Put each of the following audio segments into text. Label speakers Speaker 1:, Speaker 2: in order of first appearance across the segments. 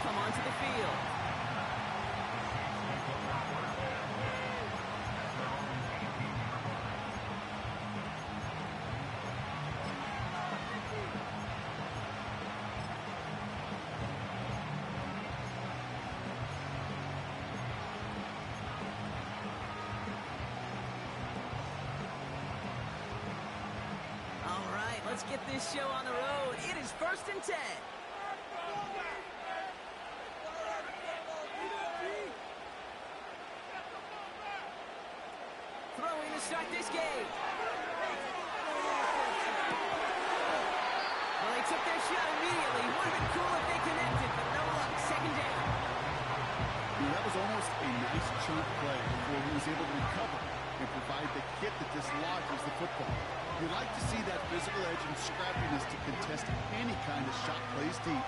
Speaker 1: come onto the field. Let's get this show on the road. It is 1st and 10. Throwing to start this game. Well, they took their shot immediately. Would have been cool if they connected, but no luck. 2nd down.
Speaker 2: That was almost a nice chunk play before he was able to recover and provide the hit that dislodges the football. You like to see that physical edge and scrappiness to contest any kind of shot plays deep.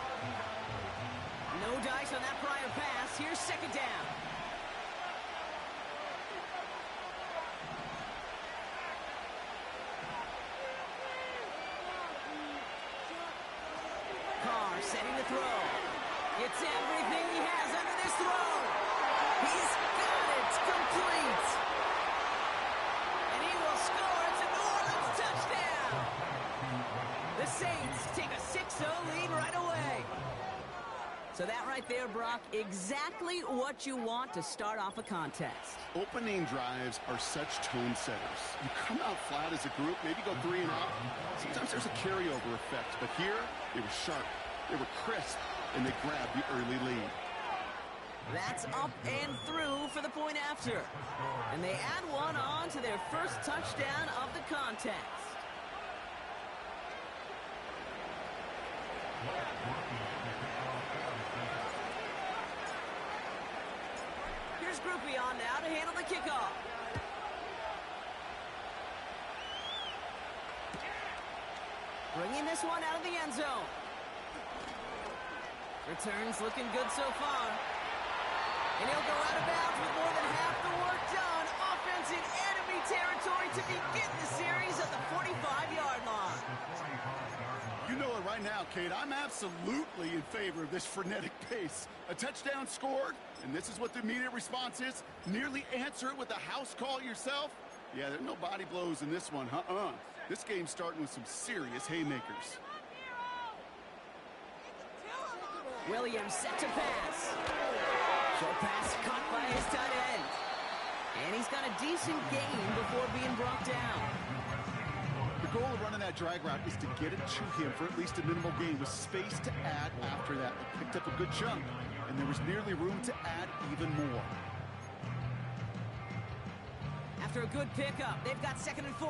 Speaker 1: No dice on that prior pass. Here's 2nd down. Carr setting the throw. It's everything he has under this throw. He's got it. Complete. And he will score. It's a New Orleans touchdown. The Saints take a 6-0 lead right away. So that right there, Brock, exactly what you want to start off a contest.
Speaker 2: Opening drives are such tone setters. You come out flat as a group, maybe go 3 and out. Sometimes there's a carryover effect, but here they were sharp, they were crisp, and they grabbed the early lead.
Speaker 1: That's up and through for the point after. And they add one on to their first touchdown of the contest. Here's Groupie on now to handle the kickoff. Bringing this one out of the end zone. Returns looking good so far. And he'll go out of bounds with more than half the work done. Offense in enemy territory to begin the series at the 45-yard line.
Speaker 2: You know it right now, Kate. I'm absolutely in favor of this frenetic pace. A touchdown scored, and this is what the immediate response is. Nearly answer it with a house call yourself. Yeah, there's no body blows in this one. This game's starting with some serious haymakers.
Speaker 1: Williams set to pass. Short pass caught by his tight end. And he's got a decent gain before being brought down.
Speaker 2: The goal of running that drag route is to get it to him for at least a minimal gain with space to add after that. They picked up a good chunk, and there was nearly room to add even more.
Speaker 1: After a good pickup, they've got 2nd and 4.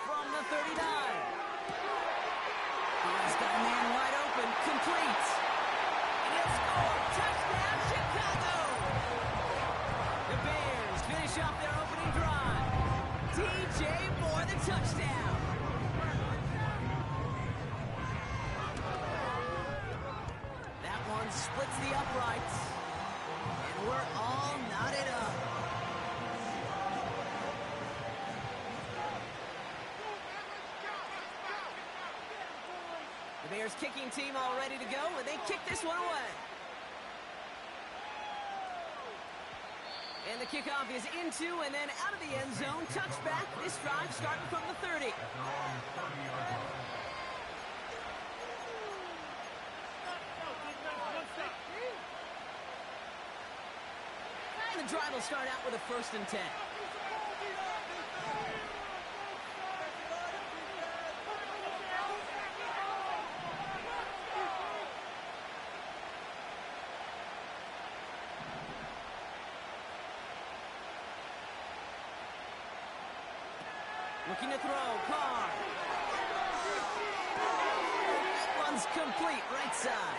Speaker 1: From the 39. He's got a man wide open, complete. And he'll score. Touchdown, Chicago! The Bears finish off their opening drive. DJ Moore, the touchdown. That one splits the uprights. And we're all knotted up. The Bears kicking team all ready to go, and they kick this one away. And the kickoff is into and then out of the end zone. Touchback. This drive starting from the 30. And the drive will start out with a 1st and 10. Looking to throw, Carr. That one's complete, right side.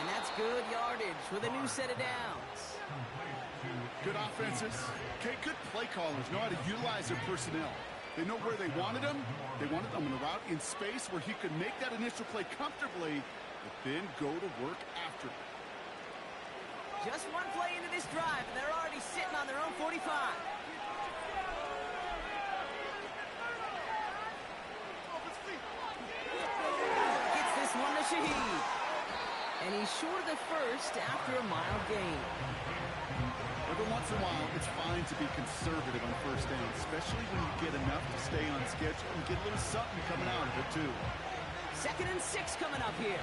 Speaker 1: And that's good yardage with a new set of downs.
Speaker 2: Good offenses. Okay, good play callers know how to utilize their personnel. They know where they wanted them. They wanted them on a route in space where he could make that initial play comfortably, but then go to work after it.
Speaker 1: Just one play into this drive, and they're already sitting on their own 45. he's short of the first after a mild gain.
Speaker 2: Every once in a while, it's fine to be conservative on first down, especially when you get enough to stay on schedule and get a little something coming out of it, too.
Speaker 1: 2nd and 6 coming up here.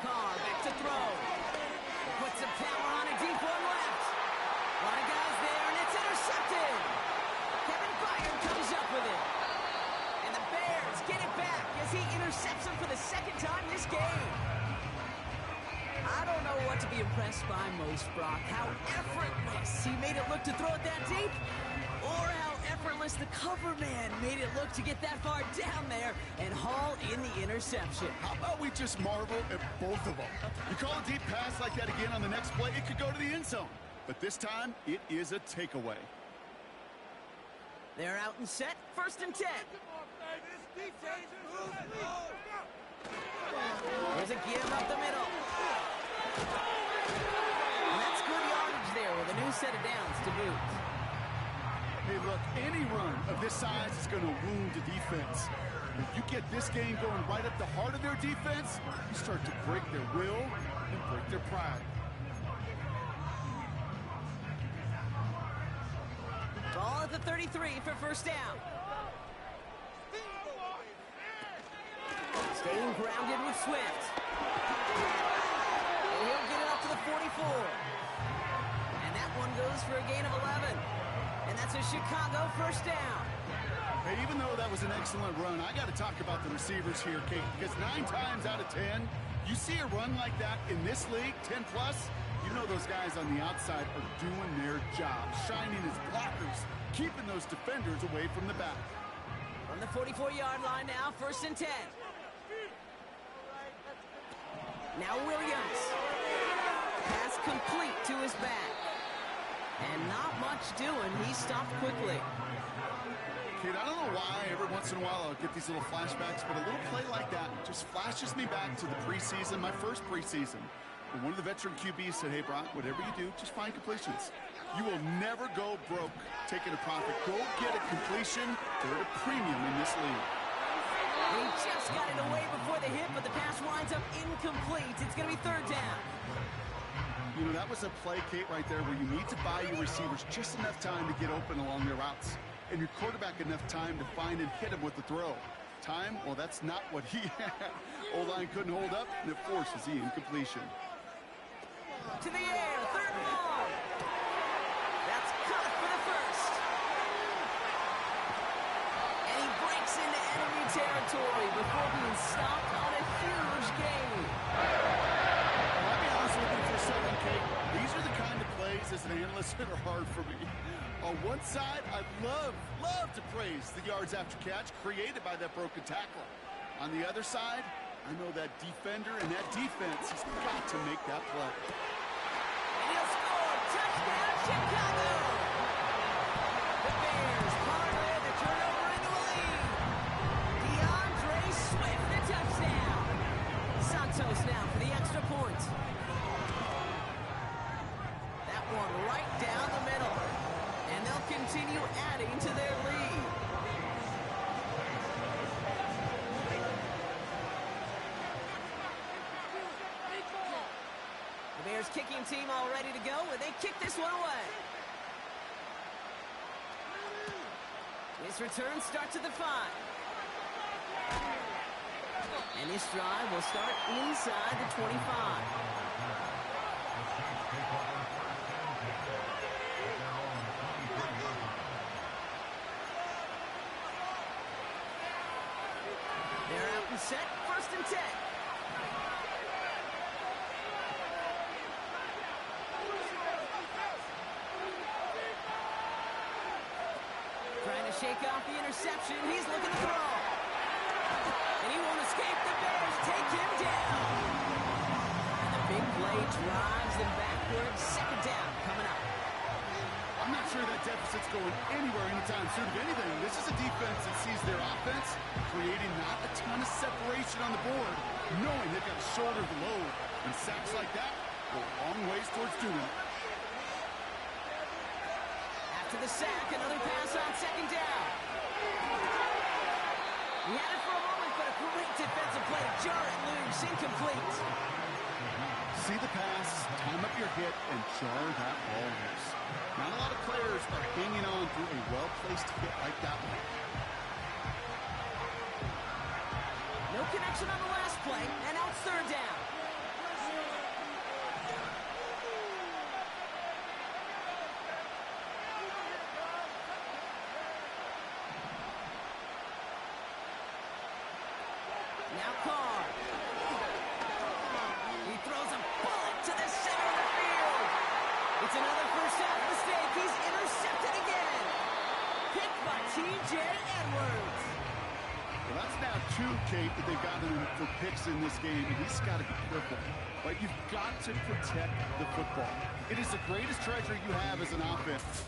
Speaker 1: Carr back to throw. Puts some power on a deep one left. A lot of guys there, and it's intercepted. Kevin Byard comes up with it. And the Bears get it back as he intercepts him for the 2nd time this game. I don't know what to be impressed by most, Brock. How effortless he made it look to throw it that deep, or how effortless the cover man made it look to get that far down there and haul in the interception.
Speaker 2: How about we just marvel at both of them? You call a deep pass like that again on the next play, it could go to the end zone. But this time, it is a takeaway.
Speaker 1: They're out and set, 1st and 10. There's a give up the middle. And that's good yardage there with a new set of downs to boot.
Speaker 2: Hey, look, any run of this size is going to wound the defense. If you get this game going right up the heart of their defense, you start to break their will and break their pride.
Speaker 1: Ball at the 33 for 1st down. Staying grounded with Swift. And he'll get it up to the 44. And that one goes for a gain of 11. And that's a Chicago 1st down.
Speaker 2: Hey, even though that was an excellent run, I got to talk about the receivers here, Kate, because 9 times out of 10, you see a run like that in this league, 10+, you know those guys on the outside are doing their job, shining as blockers, keeping those defenders away from the back.
Speaker 1: From the 44-yard line now, 1st and 10. Now Williams. Pass complete to his back. And not much doing. He stopped quickly.
Speaker 2: Kid, I don't know why every once in a while I'll get these little flashbacks, but a little play like that just flashes me back to the preseason, my first preseason. And one of the veteran QBs said, hey, Brock, whatever you do, just find completions. You will never go broke taking a profit. Go get a completion. They're at a premium in this league.
Speaker 1: He just got it away before the hit, but the pass winds up incomplete. It's going to be 3rd down.
Speaker 2: You know, that was a play, Kate, right there where you need to buy your receivers just enough time to get open along their routes. And your quarterback enough time to find and hit him with the throw. Time, well, that's not what he had. O-line couldn't hold up, and it forces the incompletion.
Speaker 1: To the air, 3rd and long. That's cut for the 1st. And he breaks into enemy territory before being stopped on a huge gain.
Speaker 2: I'll be honest with you for a second, Kate. These are the kind of plays as an analyst that are hard for me. On one side, I love to praise the yards after catch created by that broken tackler. On the other side, I know that defender and that defense has got to make that play.
Speaker 1: And he'll score. Touchdown, Chicago! The Bears parlay the turnover into a lead. DeAndre Swift, the touchdown. Santos now for the extra point. That one right down the middle. And they'll continue adding to their lead. The Bears kicking team all ready to go, and they kick this one away. This return starts at the 5. And this drive will start inside the 25. They're out and set, 1st and 10. Trying to shake off the interception. He's looking to throw. And he won't escape. The Bears take him down. And the big play drives them backwards. 2nd down coming up.
Speaker 2: I'm not sure that deficits going anywhere anytime soon. If anything, this is a defense that sees their offense creating not a ton of separation on the board, knowing they've got to shoulder the load. And sacks like that go a long ways towards doing it.
Speaker 1: After the sack, another pass on second down. He had it for a moment, but a great defensive play to jar it loose. Incomplete.
Speaker 2: See the pass, time up your hit, and jar that ball loose. Not a lot of players are hanging on through a well-placed hit like that one.
Speaker 1: No connection on the last play, and now it's third down. Now Carr. He throws a bullet to the center of the field. It's another first half mistake. He's intercepted again. Picked by T.J. Edwards.
Speaker 2: Well, that's now two, Kate, that they've gotten for picks in this game, and he's got to be careful. Right? You've got to protect the football. It is the greatest treasure you have as an offense.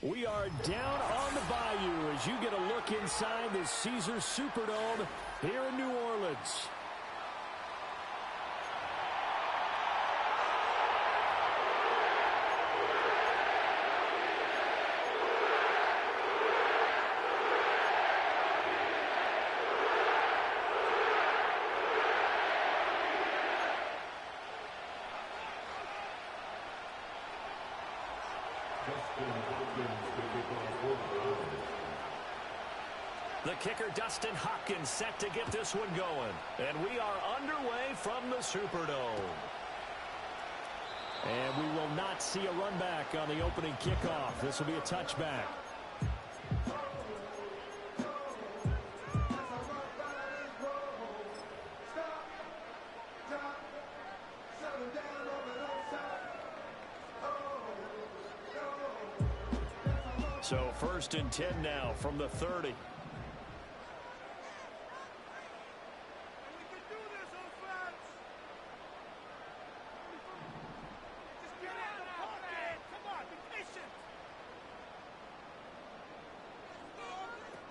Speaker 3: We are down on the bayou as you get a look inside the Caesars Superdome here in New Orleans. The kicker, Dustin Hopkins, set to get this one going. And we are underway from the Superdome. And we will not see a run back on the opening kickoff. This will be a touchback. So 1st and 10 now from the 30.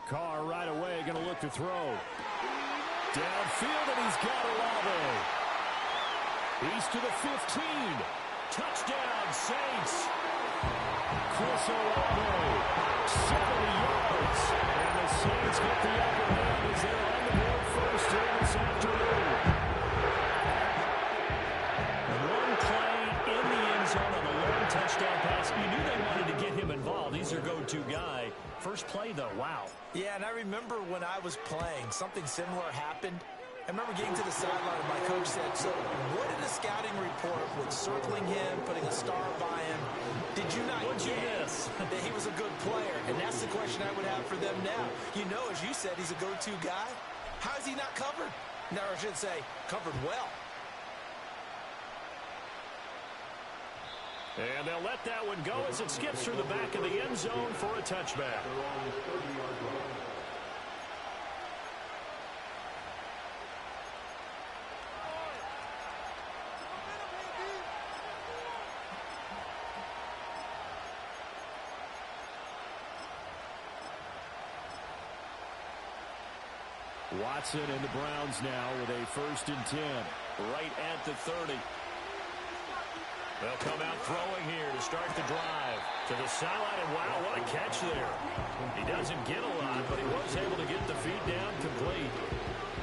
Speaker 3: Carr right away going to look to throw. Downfield, and he's got Olave. He's to the 15. Touchdown, Saints. Chris Olave, 70 yards. And the Saints get the upper hand as they're on the board first here this afternoon. One play in the end zone on a long touchdown pass. You knew they wanted to get him involved. He's their go-to guy. First play, though, wow.
Speaker 4: Yeah, and I remember when I was playing, something similar happened. I remember getting to the sideline and my coach said, so what did the scouting report with circling him, putting a star by him, did you not get that he was a good player? And that's the question I would have for them now. You know, as you said, he's a go-to guy. How is he not covered? No, I should say, covered well.
Speaker 3: And they'll let that one go as it skips through the back of the end zone for a touchback. Watson and the Browns now with a 1st and 10.
Speaker 5: Right at the 30. They'll come out throwing here to start the drive. To the sideline, and wow, what a catch there. He doesn't get a lot, but he was able to get the feed down complete.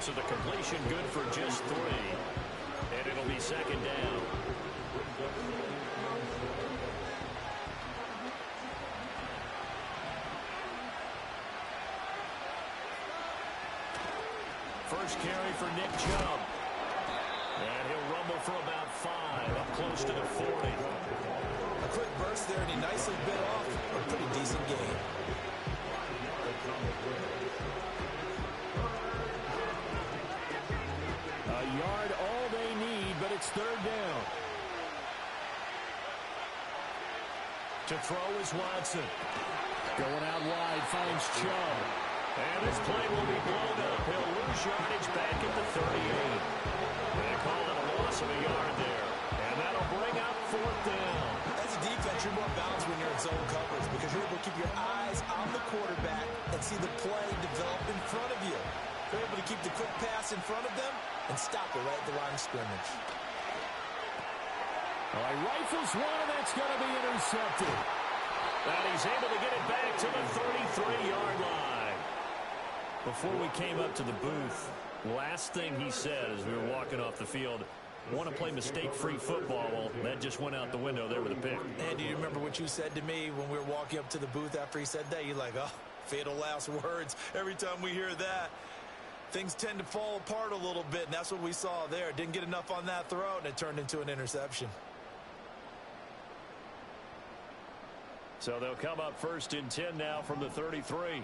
Speaker 5: So the completion good for just 3. And it'll be 2nd down. First carry for Nick Chubb. And he'll rumble for about 5, up close to the 40.
Speaker 4: A quick burst there, and he nicely bit off a pretty decent gain.
Speaker 3: A yard all they need, but it's 3rd down.
Speaker 5: To throw is Watson.
Speaker 3: Going out wide, finds Chubb.
Speaker 5: And this play will be blown up. He'll lose yardage back at the 38. They call it a loss of a yard there. And that'll bring up 4th down.
Speaker 4: As a defense, you're more balanced when you're in zone coverage because you're able to keep your eyes on the quarterback and see the play develop in front of you. You're able to keep the quick pass in front of them and stop it right at the line of scrimmage.
Speaker 3: All right, rifles one, and that's going to be intercepted.
Speaker 5: And he's able to get it back to the 33-yard line.
Speaker 3: Before we came up to the booth, last thing he said as we were walking off the field, want to play mistake-free football. Well, that just went out the window there with a pick.
Speaker 4: And do you remember what you said to me when we were walking up to the booth after he said that? You're like, oh, fatal last words. Every time we hear that, things tend to fall apart a little bit, and that's what we saw there. Didn't get enough on that throw, and it turned into an interception.
Speaker 3: So they'll come up 1st and 10 now from the 33.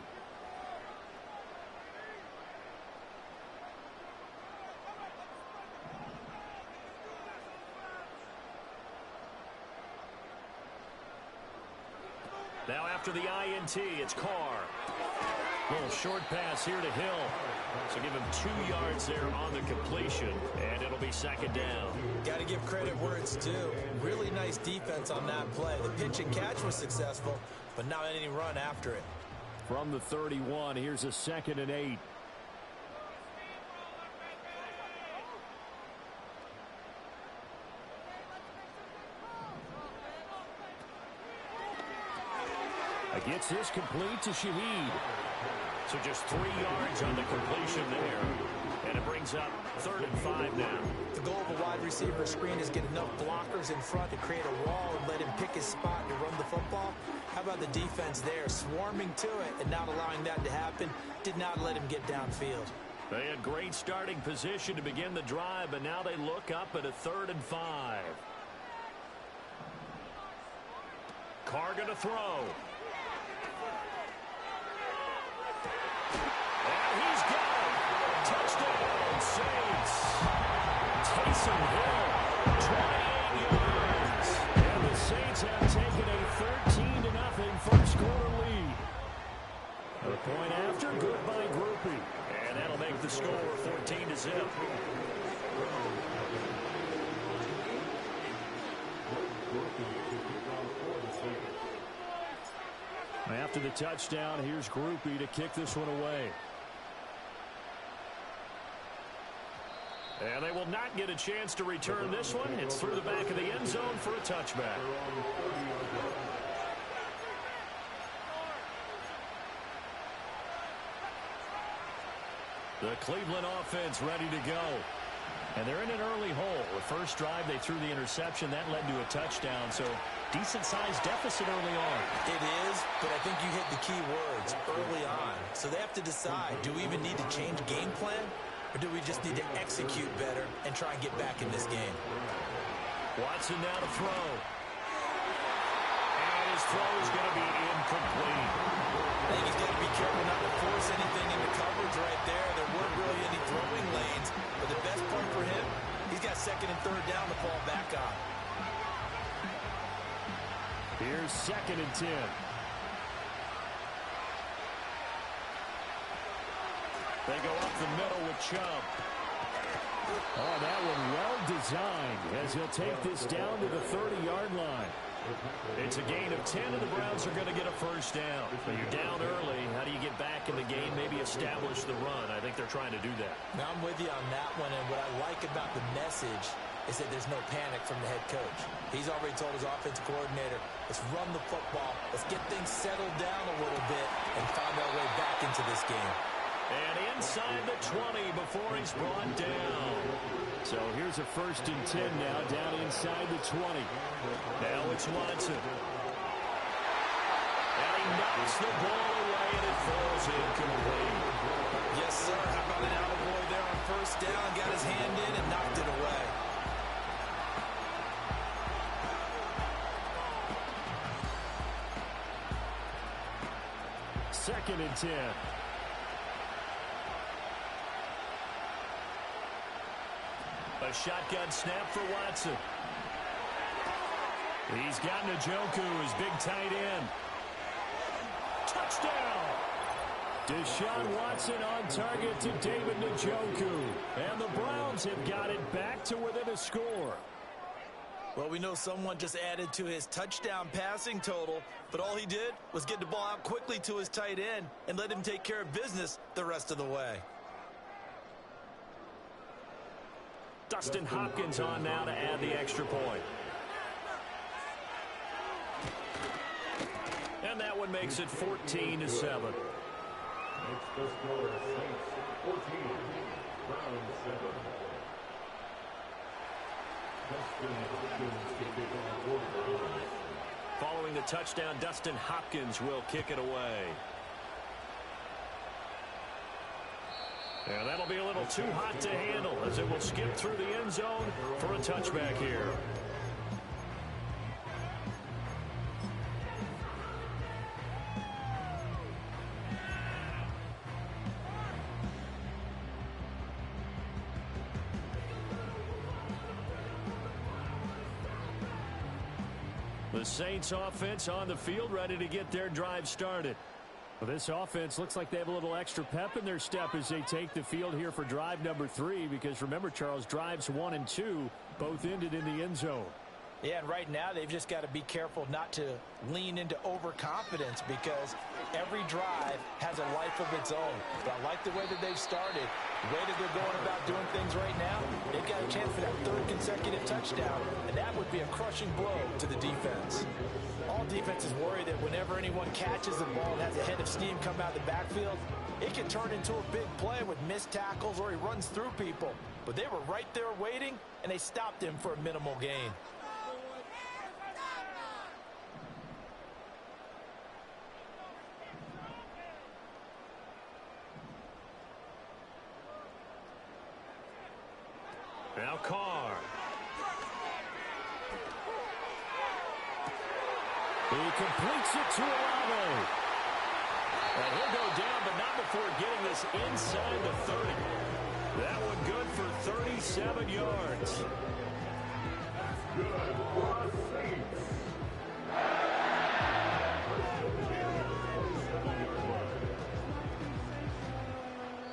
Speaker 5: Now after the INT, it's Carr.
Speaker 3: Little short pass here to Hill.
Speaker 5: So give him 2 yards there on the completion, and it'll be 2nd down.
Speaker 4: Got to give credit where it's due. Really nice defense on that play. The pitch and catch was successful, but not any run after it.
Speaker 3: From the 31, here's a 2nd and 8. Gets this complete to Shaheed.
Speaker 5: So just 3 yards on the completion there. And it brings up 3rd and 5 now.
Speaker 4: The goal of a wide receiver screen is get enough blockers in front to create a wall and let him pick his spot to run the football. How about the defense there, swarming to it and not allowing that to happen? Did not let him get downfield.
Speaker 5: They had great starting position to begin the drive, but now they look up at a 3rd and 5. Carr going to throw. And he's got it. Touchdown, Saints. Taysom Hill, 28 yards.
Speaker 3: And the Saints have taken a 13-0 first quarter lead. The point after, good by Groupie.
Speaker 5: And that'll make the score 14-0.
Speaker 3: After the touchdown, here's Groupie to kick this one away.
Speaker 5: And they will not get a chance to return this one. It's through the back of the end zone for a touchback.
Speaker 3: The Cleveland offense ready to go. And they're in an early hole. The first drive, they threw the interception. That led to a touchdown. So decent-sized deficit early on.
Speaker 4: It is, but I think you hit the key words early on. So they have to decide, do we even need to change game plan? Or do we just need to execute better and try and get back in this game?
Speaker 5: Watson now to throw. And his throw is going to be incomplete.
Speaker 4: I think he's got to be careful not to force anything into coverage right there. There weren't really any throwing lanes. But the best part for him, he's got 2nd and 3rd down to fall back on.
Speaker 3: Here's 2nd and 10.
Speaker 5: They go up the middle with Chubb.
Speaker 3: Oh, that one well designed as he'll take this down to the 30-yard line.
Speaker 5: It's a gain of 10, and the Browns are going to get a first down. But you're down early. How do you get back in the game, maybe establish the run? I think they're trying to do that.
Speaker 4: Now, I'm with you on that one, and what I like about the message is that there's no panic from the head coach. He's already told his offensive coordinator, let's run the football, let's get things settled down a little bit and find our way back into this game.
Speaker 5: And inside the 20 before he's brought down.
Speaker 3: So here's a 1st and 10 now, down inside the 20.
Speaker 5: Now it's Watson. And he knocks the ball away, and it falls incomplete.
Speaker 4: Yes, sir. How about an attaboy there on 1st down? Got his hand in and knocked it away.
Speaker 3: Second and 10.
Speaker 5: A shotgun snap for Watson. He's got Njoku, his big tight end. Touchdown!
Speaker 3: Deshaun Watson on target to David Njoku. And the Browns have got it back to within a score.
Speaker 4: Well, we know someone just added to his touchdown passing total, but all he did was get the ball out quickly to his tight end and let him take care of business the rest of the way.
Speaker 5: Dustin Hopkins on now to add the extra point. And that one makes it 14-7. Following the touchdown, Dustin Hopkins will kick it away. And that'll be a little too hot to handle as it will skip through the end zone for a touchback here. The Saints offense on the field, ready to get their drive started.
Speaker 3: Well, this offense looks like they have a little extra pep in their step as they take the field here for drive number 3, because remember, Charles, drives 1 and 2 both ended in the end zone.
Speaker 4: Yeah, and right now they've just got to be careful not to lean into overconfidence, because every drive has a life of its own. But I like the way that they've started, the way that they're going about doing things right now. They've got a chance for that 3rd consecutive touchdown, and that would be a crushing blow to the defense. All defenses worry that whenever anyone catches the ball and has a head of steam come out of the backfield, it can turn into a big play with missed tackles or he runs through people. But they were right there waiting, and they stopped him for a minimal gain.
Speaker 5: Now Carr.
Speaker 3: He completes it to Olave.
Speaker 5: And he'll go down, but not before getting this inside the 30. That one good for 37 yards.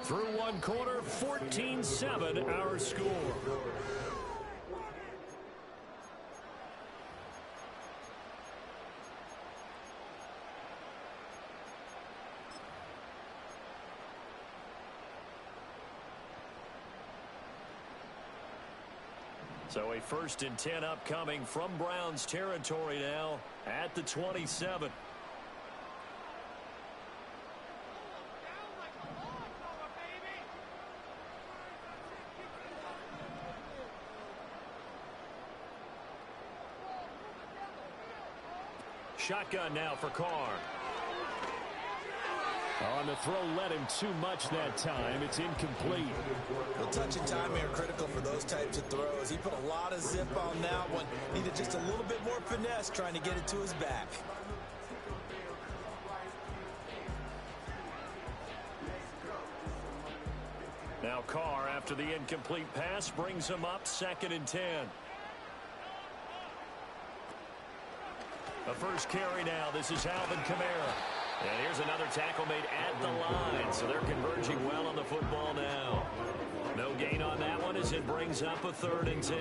Speaker 5: Through one quarter, 14-7 our score. So a 1st and 10 upcoming from Browns territory now at the 27. Shotgun now for Carr.
Speaker 3: On the throw, led him too much that time. It's incomplete.
Speaker 4: Well, touch and timing are critical for those types of throws. He put a lot of zip on that one. Needed just a little bit more finesse trying to get it to his back.
Speaker 5: Now Carr, after the incomplete pass, brings him up 2nd and 10. The first carry now. This is Alvin Kamara. And here's another tackle made at the line. So they're converging well on the football now. No gain on that one as it brings up a 3rd and 10.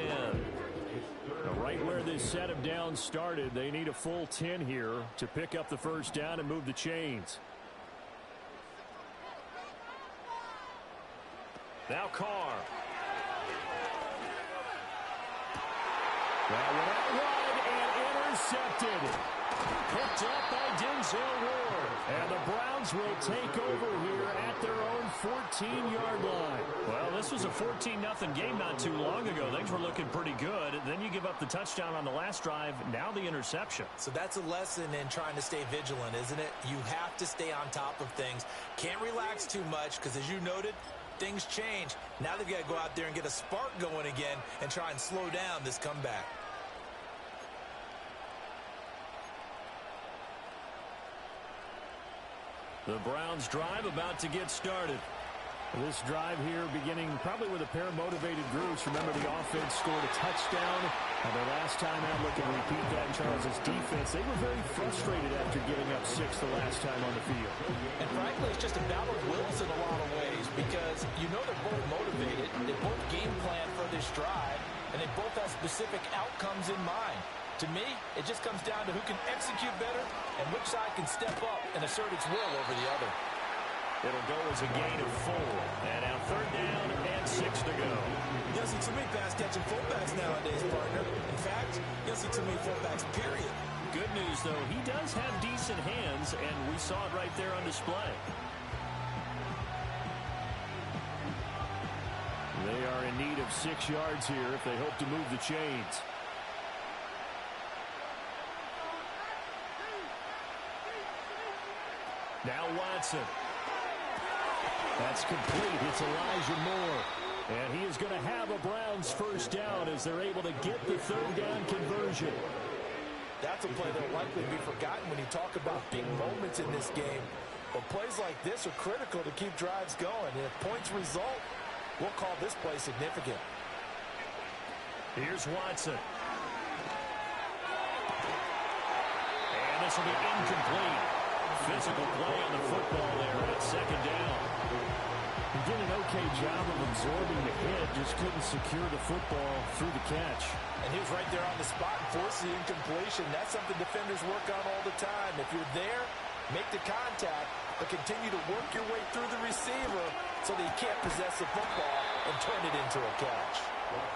Speaker 3: Right where this set of downs started, they need a full 10 here to pick up the first down and move the chains. Now Carr. That went out wide and intercepted. Picked up by Denzel Ward. And the Browns will take over here at their own 14-yard line.
Speaker 5: Well, this was a 14-0 game not too long ago. Things were looking pretty good. Then you give up the touchdown on the last drive. Now the interception.
Speaker 4: So that's a lesson in trying to stay vigilant, isn't it? You have to stay on top of things. Can't relax too much because, as you noted, things change. Now they've got to go out there and get a spark going again and try and slow down this comeback.
Speaker 5: The Browns drive about to get started.
Speaker 3: This drive here beginning probably with a pair of motivated groups. Remember, the offense scored a touchdown. And their last time out, look and repeat that in Charles' defense. They were very frustrated after giving up 6 the last time on the field.
Speaker 4: And frankly, it's just a battle of wills in a lot of ways because you know they're both motivated. They both game plan for this drive, and they both have specific outcomes in mind. To me, it just comes down to who can execute better and which side can step up and assert its will over the other.
Speaker 5: It'll go as a gain of 4. And now 3rd down and 6 to go.
Speaker 4: You don't see too many pass-catching fullbacks nowadays, partner. In fact, you don't see too many fullbacks, period.
Speaker 5: Good news, though, he does have decent hands, and we saw it right there on display.
Speaker 3: They are in need of 6 yards here if they hope to move the chains. Now Watson. That's complete. It's Elijah Moore. And he is going to have a Browns first down as they're able to get the 3rd down conversion.
Speaker 4: That's a play that will likely be forgotten when you talk about big moments in this game. But plays like this are critical to keep drives going. And if points result, we'll call this play significant.
Speaker 5: Here's Watson. And this will be incomplete. Physical play on the football there at 2nd down.
Speaker 3: He did an okay job of absorbing the hit, just couldn't secure the football through the catch.
Speaker 4: And he was right there on the spot and forced the incompletion. That's something defenders work on all the time. If you're there, make the contact, but continue to work your way through the receiver so that he can't possess the football and turn it into a catch.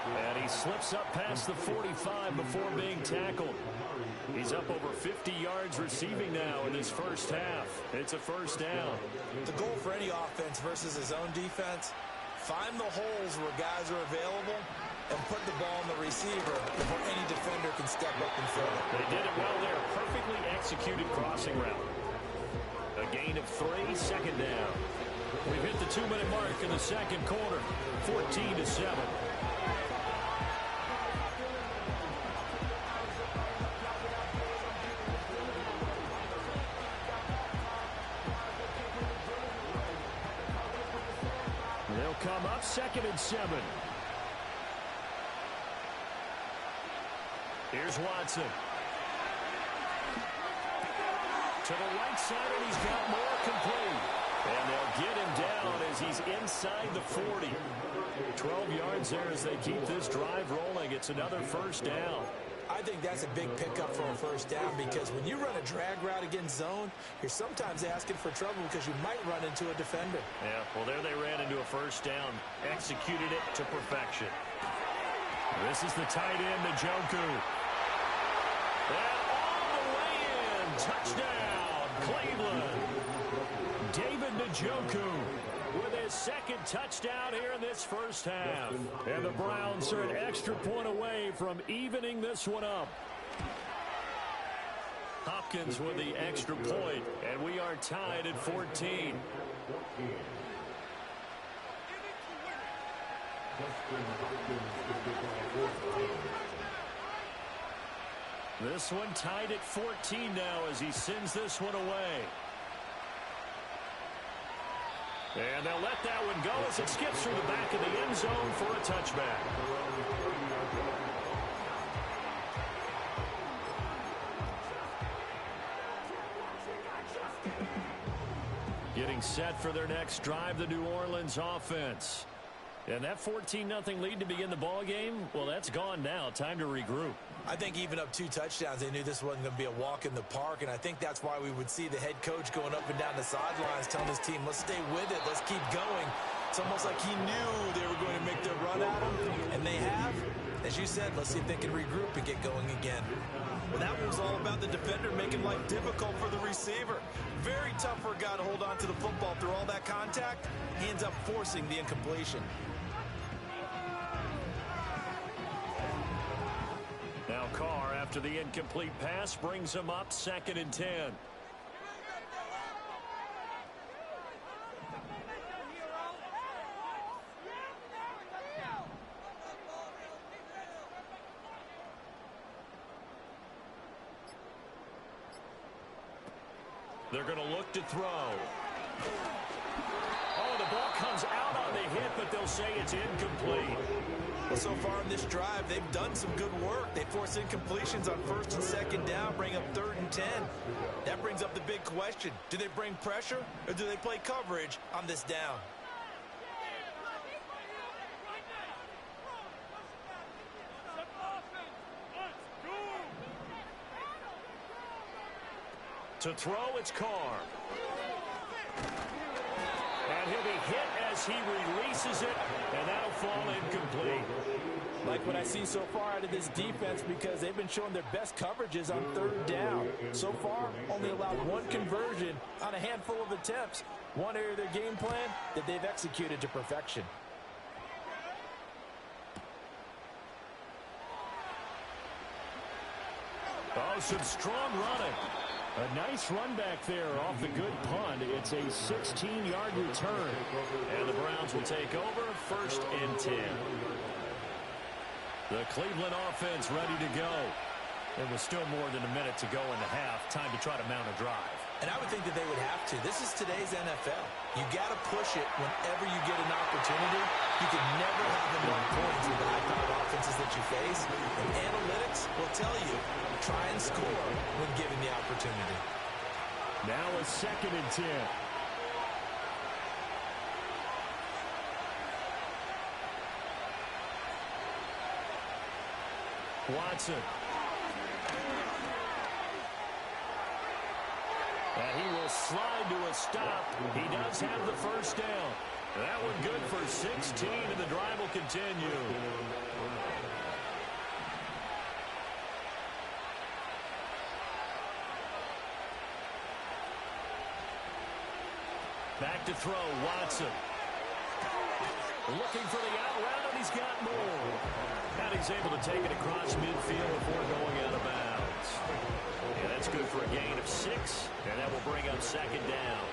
Speaker 5: And he slips up past the 45 before being tackled. He's up over 50 yards receiving now in his first half. It's a first down.
Speaker 4: The goal for any offense versus his own defense, find the holes where guys are available and put the ball in the receiver before any defender can step up and fill it.
Speaker 5: They did it well there. Perfectly executed crossing route. A gain of 3, 2nd down. We've hit the 2-minute mark in the 2nd quarter. 14-7.
Speaker 3: They'll come up 2nd and 7.
Speaker 5: Here's Watson. To the right side, and he's got more complete. And they'll get him down as he's inside the 40. 12 yards there as they keep this drive rolling. It's another first down.
Speaker 4: I think that's a big pickup for a first down because when you run a drag route against zone, you're sometimes asking for trouble because you might run into a defender.
Speaker 5: Yeah, well, there they ran into a first down. Executed it to perfection.
Speaker 3: This is the tight end, Njoku.
Speaker 5: And all the way in. Touchdown, Cleveland.
Speaker 3: David Njoku with his 2nd touchdown here in this first half. And the Browns are an extra point away from evening this one up.
Speaker 5: Hopkins with the extra point, and we are tied at 14. This one tied at 14 now as he sends this one away. And they'll let that one go as it skips through the back of the end zone for a touchback.
Speaker 3: Getting set for their next drive, the New Orleans offense.
Speaker 5: And that 14-0 lead to begin the ball game, well, that's gone now. Time to regroup.
Speaker 4: I think even up 2 touchdowns, they knew this wasn't going to be a walk in the park, and I think that's why we would see the head coach going up and down the sidelines telling his team, let's stay with it, let's keep going. It's almost like he knew they were going to make their run at him, and they have. As you said, let's see if they can regroup and get going again.
Speaker 6: Well, that one was all about the defender making life difficult for the receiver. Very tough for a guy to hold on to the football through all that contact. He ends up forcing the incompletion.
Speaker 5: Now Carr, after the incomplete pass, brings him up 2nd and 10. They're going to look to throw. Oh, the ball comes out on the hit, but they'll say it's incomplete.
Speaker 6: Well, so far in this drive, they've done some good work. They force incompletions on 1st and 2nd down, bring up 3rd and 10. That brings up the big question. Do they bring pressure, or do they play coverage on this down?
Speaker 5: To throw, it's Carr. And he'll be hit as he releases it, and that'll fall incomplete.
Speaker 6: Like what I see so far out of this defense, because they've been showing their best coverages on 3rd down. So far, only allowed 1 conversion on a handful of attempts. One area of their game plan that they've executed to perfection.
Speaker 5: Oh, some strong running. A nice run back there off the good punt. It's a 16-yard return. And the Browns will take over 1st and 10. The Cleveland offense ready to go. There was still more than a minute to go in the half. Time to try to mount a drive.
Speaker 4: And I would think that they would have to. This is today's NFL. You got to push it whenever you get an opportunity. You can never have enough points with the high-powered offenses that you face. And analytics will tell you, try and score when given the opportunity.
Speaker 5: Now a 2nd and 10. Watson. And he will slide to a stop. He does have the 1st down. That one good for 16, and the drive will continue. Back to throw, Watson. Looking for the out route, and he's got more. And he's able to take it across midfield before going out of bounds. Yeah, that's good for a gain of 6, and that will bring up 2nd down.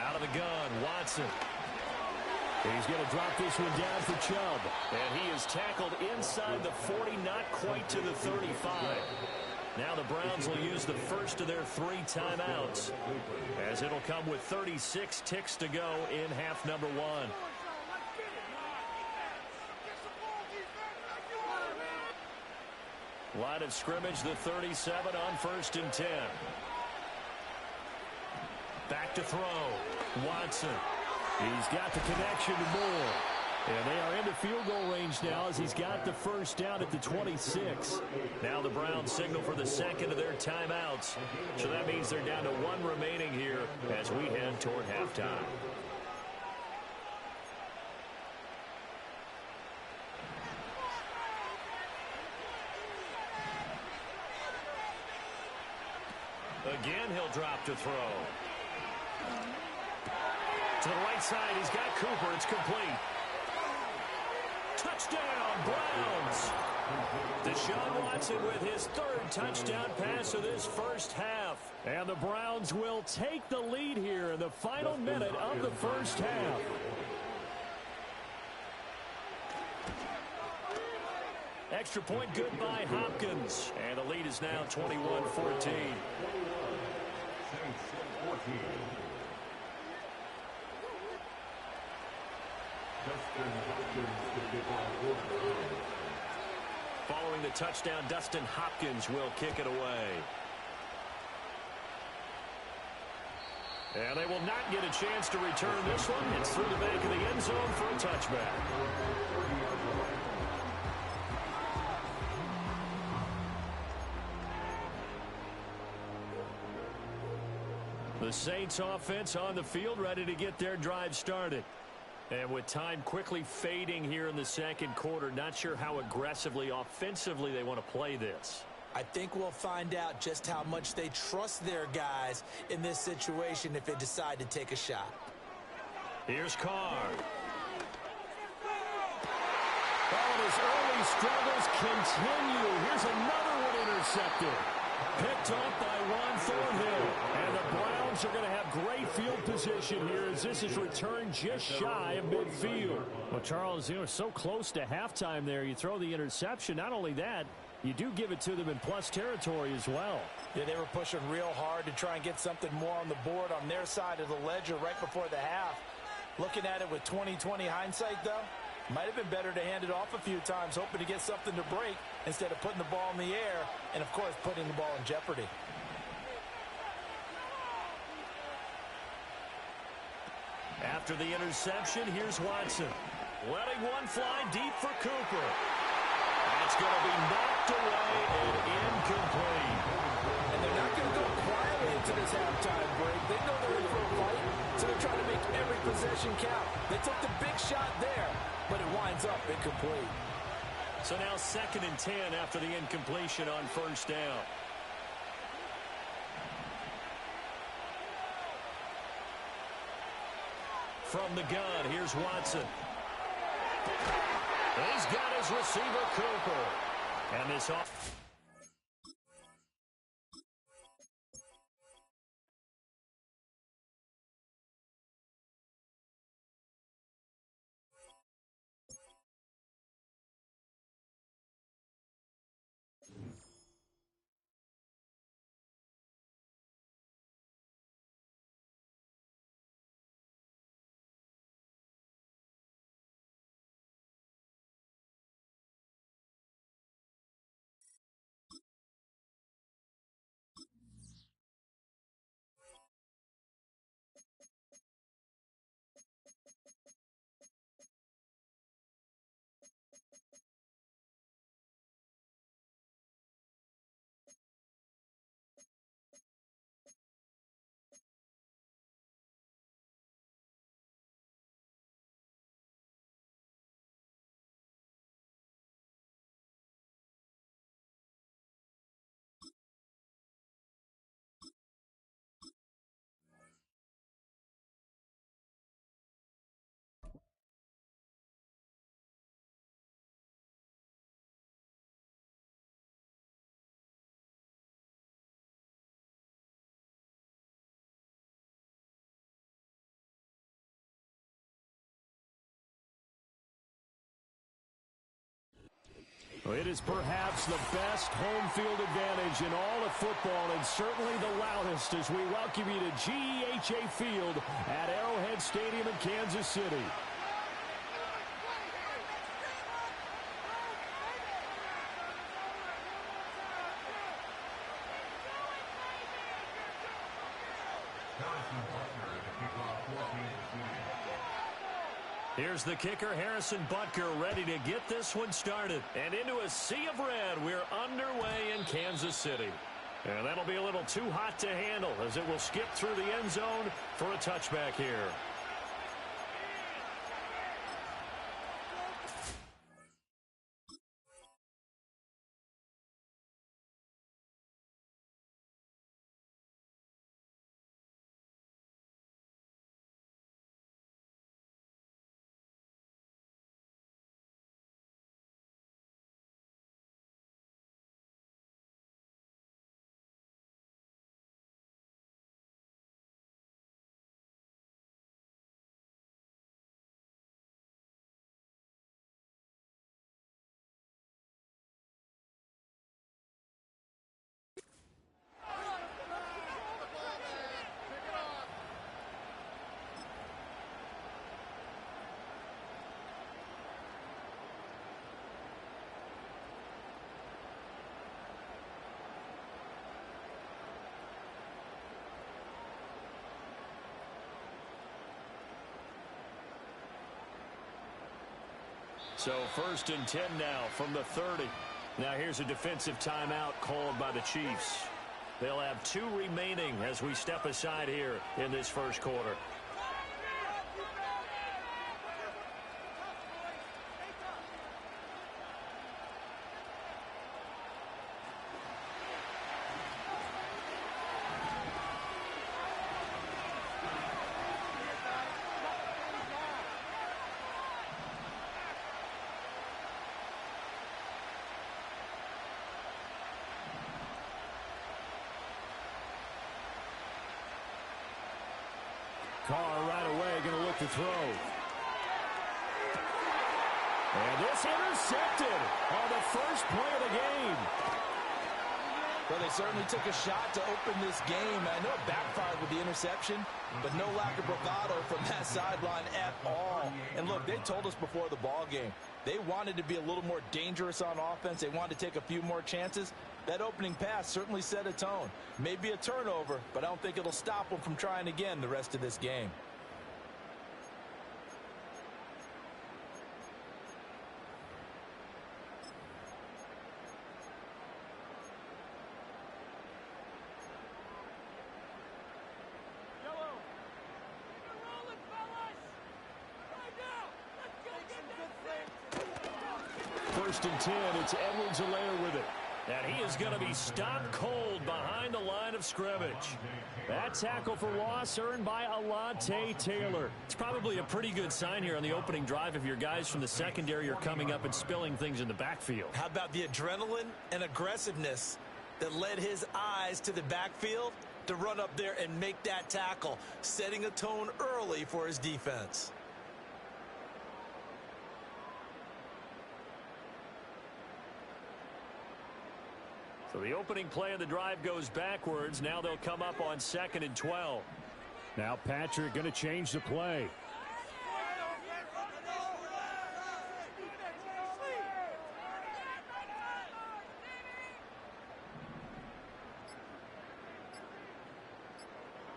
Speaker 5: Out of the gun, Watson. He's going to drop this one down for Chubb. And he is tackled inside the 40, not quite to the 35. Now the Browns will use the first of their 3 timeouts, as it'll come with 36 ticks to go in half number 1. Line of scrimmage, the 37 on 1st and 10. Back to throw. Watson. He's got the connection to Moore. And they are into field goal range now as he's got the 1st down at the 26. Now the Browns signal for the 2nd of their timeouts. So that means they're down to 1 remaining here as we head toward halftime. Again, he'll drop to throw. To the right side, he's got Cooper. It's complete. Touchdown, Browns. Deshaun Watson with his 3rd touchdown pass of this first half. And the Browns will take the lead here in the final minute of the first half. Extra point good by Hopkins. And the lead is now 21-14. Following the touchdown, Dustin Hopkins will kick it away. And they will not get a chance to return this one. It's through the back of the end zone for a touchback. The Saints offense on the field, ready to get their drive started. And with time quickly fading here in the second quarter, not sure how aggressively, offensively they want to play this.
Speaker 4: I think we'll find out just how much they trust their guys in this situation if they decide to take a shot.
Speaker 5: Here's Carr. Oh, his early struggles continue. Here's another one intercepted. Picked off by Juan Thornhill. And the Browns are going to have great field position here as this is returned just shy of midfield.
Speaker 3: Well, Charles, you know, so close to halftime there. You throw the interception. Not only that, you do give it to them in plus territory as well.
Speaker 6: Yeah, they were pushing real hard to try and get something more on the board on their side of the ledger right before the half. Looking at it with 20/20 hindsight, though, might have been better to hand it off a few times, hoping to get something to break instead of putting the ball in the air and, of course, putting the ball in jeopardy.
Speaker 5: After the interception, here's Watson. Letting one fly deep for Cooper. That's going to be knocked away and incomplete.
Speaker 6: And they're not going to go quietly into this halftime break. They know they're in for a fight, so they're trying to make every possession count. They took the big shot there, but it winds up incomplete.
Speaker 5: So now 2nd and 10 after the incompletion on first down. From the gun, here's Watson. He's got his receiver, Cooper. And this off.
Speaker 3: Well, it is perhaps the best home field advantage in all of football, and certainly the loudest as we welcome you to GEHA Field at Arrowhead Stadium in Kansas City.
Speaker 5: Here's the kicker, Harrison Butker, ready to get this one started. And into a sea of red, we're underway in Kansas City. And that'll be a little too hot to handle as it will skip through the end zone for a touchback here. So 1st and 10 now from the 30. Now here's a defensive timeout called by the Chiefs. They'll have 2 remaining as we step aside here in this first quarter.
Speaker 3: Carr right away going to look to throw. And this intercepted on the first play of the game.
Speaker 6: Well, they certainly took a shot to open this game. I know it backfired with the interception, but no lack of bravado from that sideline at all. And look, they told us before the ball game, they wanted to be a little more dangerous on offense. They wanted to take a few more chances. That opening pass certainly set a tone. Maybe a turnover, but I don't think it'll stop them from trying again the rest of this game.
Speaker 3: First and 10, it's Edwards-Helaire with it.
Speaker 5: And he is going to be stopped cold behind the line of scrimmage.
Speaker 3: That tackle for loss earned by Alontae Taylor.
Speaker 5: It's probably a pretty good sign here on the opening drive if your guys from the secondary are coming up and spilling things in the backfield.
Speaker 4: How about the adrenaline and aggressiveness that led his eyes to the backfield to run up there and make that tackle, setting a tone early for his defense.
Speaker 5: So the opening play of the drive goes backwards. Now they'll come up on 2nd and 12.
Speaker 3: Now Patrick going to change the play.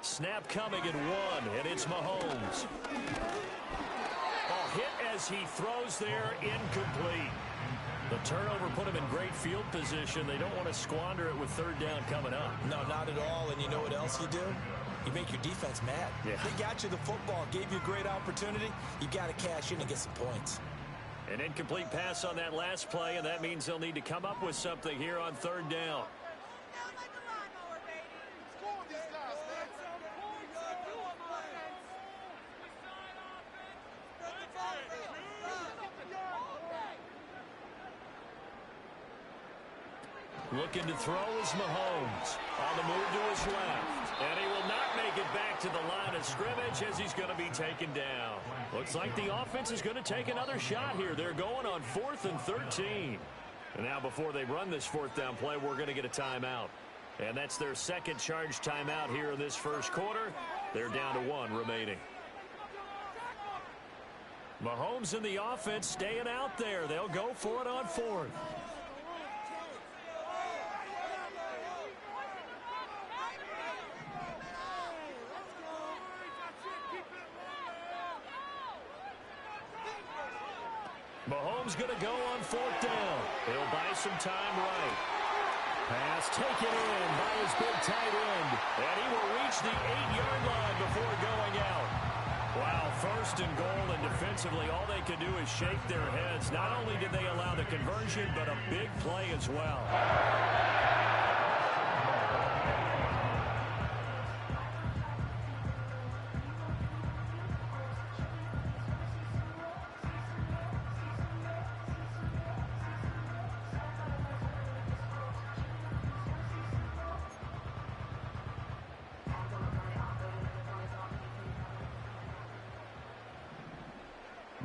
Speaker 5: Snap coming at 1, and it's Mahomes. A hit as he throws there, incomplete. The turnover put him in great field position. They don't want to squander it with 3rd down coming up.
Speaker 4: No, not at all. And you know what else you do? You make your defense mad.
Speaker 5: Yeah.
Speaker 4: They got you the football, gave you a great opportunity. You got to cash in and get some points.
Speaker 5: An incomplete pass on that last play, and that means they'll need to come up with something here on 3rd down. Looking to throw is Mahomes. On the move to his left. And he will not make it back to the line of scrimmage as he's going to be taken down. Looks like the offense is going to take another shot here. They're going on 4th and 13. And now before they run this 4th down play, we're going to get a timeout. And that's their 2nd charge timeout here in this first quarter. They're down to 1 remaining. Mahomes and the offense staying out there. They'll go for it on 4th. Mahomes going to go on 4th down. He'll buy some time right.
Speaker 3: Pass taken in by his big tight end.
Speaker 5: And he will reach the 8-yard line before going out. Wow, 1st and goal, and defensively all they can do is shake their heads. Not only did they allow the conversion, but a big play as well.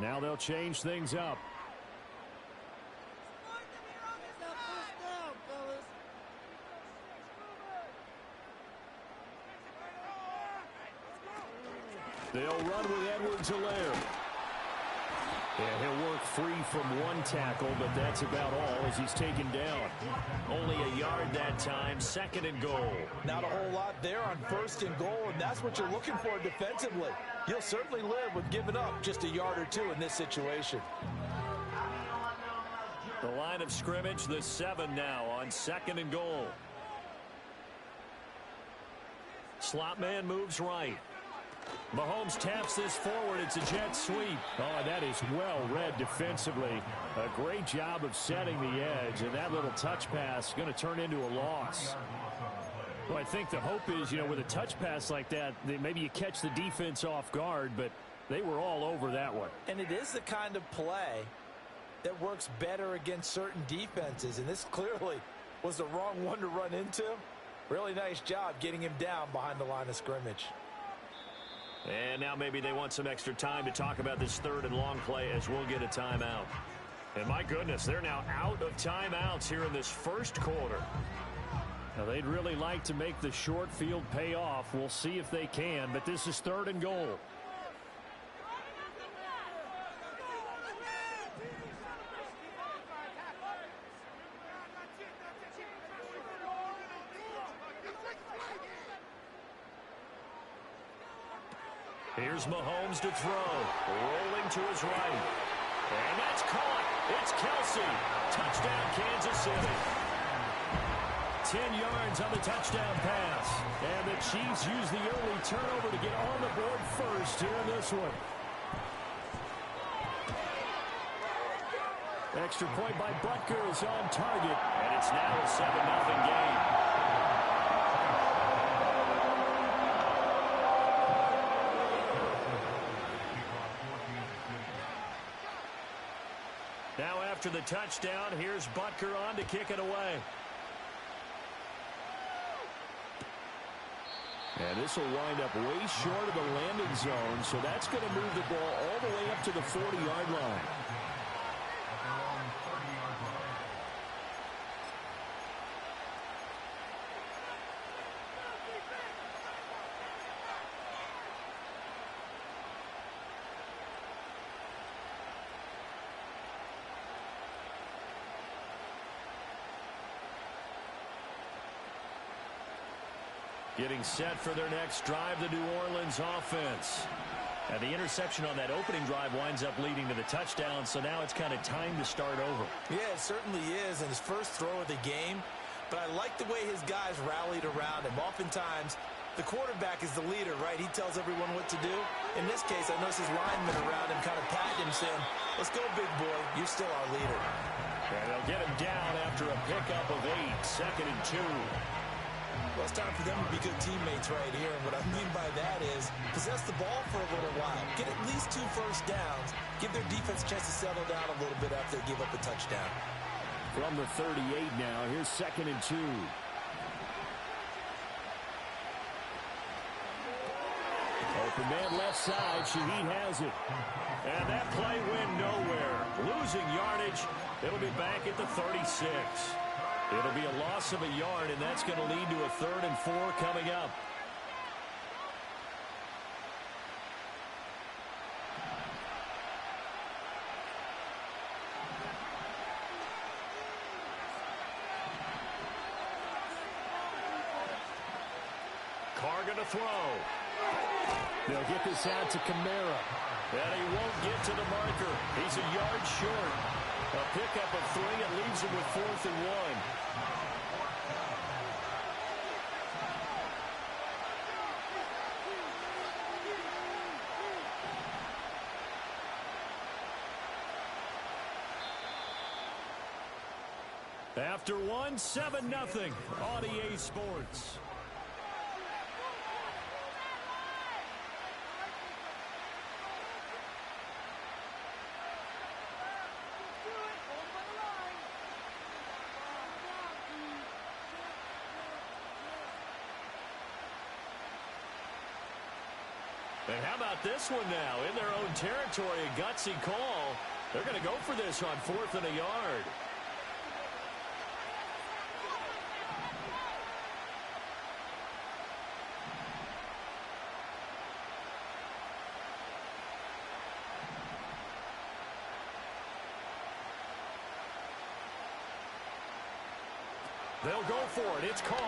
Speaker 3: Now they'll change things up. They'll run with Edwards-Helaire. And he'll work free from one tackle, but that's about all as he's taken down.
Speaker 5: Only a yard that time, 2nd and goal.
Speaker 6: Not a whole lot there on 1st and goal, and that's what you're looking for defensively. You'll certainly live with giving up just a yard or 2 in this situation.
Speaker 5: The line of scrimmage, the 7 now on 2nd and goal. Slot man moves right. Mahomes taps this forward. It's a jet sweep.
Speaker 3: Oh, that is well read defensively. A great job of setting the edge, and that little touch pass is going to turn into a loss. Well, I think the hope is, with a touch pass like that, maybe you catch the defense off guard, but they were all over that one.
Speaker 6: And it is the kind of play that works better against certain defenses, and this clearly was the wrong one to run into. Really nice job getting him down behind the line of scrimmage.
Speaker 5: And now maybe they want some extra time to talk about this 3rd and long play as we'll get a timeout. And my goodness, they're now out of timeouts here in this first quarter.
Speaker 3: Now, they'd really like to make the short field pay off. We'll see if they can, but this is 3rd and goal.
Speaker 5: Here's Mahomes to throw. Rolling to his right. And that's caught. It's Kelsey. Touchdown, Kansas City.
Speaker 3: 10 yards on the touchdown pass. And the Chiefs use the early turnover to get on the board first here in this one. Extra point by Butker is on target.
Speaker 5: And it's now a 7-0 game. Now after the touchdown, here's Butker on to kick it away.
Speaker 3: And this will wind up way short of the landing zone, so that's going to move the ball all the way up to the 40-yard line.
Speaker 5: Getting set for their next drive, the New Orleans offense. And the interception on that opening drive winds up leading to the touchdown, so now it's kind of time to start over.
Speaker 6: Yeah, it certainly is, and his first throw of the game. But I like the way his guys rallied around him. Oftentimes, the quarterback is the leader, right? He tells everyone what to do. In this case, I noticed his linemen around him kind of patting him, saying, "Let's go, big boy. You're still our leader."
Speaker 5: And they'll get him down after a pickup of 8, 2nd and 2.
Speaker 6: Well, it's time for them to be good teammates right here. And what I mean by that is possess the ball for a little while. Get at least 2 first downs. Give their defense a chance to settle down a little bit after they give up a touchdown.
Speaker 3: From the 38 now, here's 2nd and 2. Open man left side. Shaheed has it.
Speaker 5: And that play went nowhere. Losing yardage. It'll be back at the 36. It'll be a loss of a yard, and that's going to lead to a 3rd and 4 coming up. Carr going to throw.
Speaker 3: They'll get this out to Kamara.
Speaker 5: And he won't get to the marker. He's a yard short. A pickup of 3. It leaves him with 4th and 1. After 1, 7-0 on EA Sports. And how about this one now? In their own territory, a gutsy call. They're going to go for this on 4th and a yard. They'll go for it. It's Carr.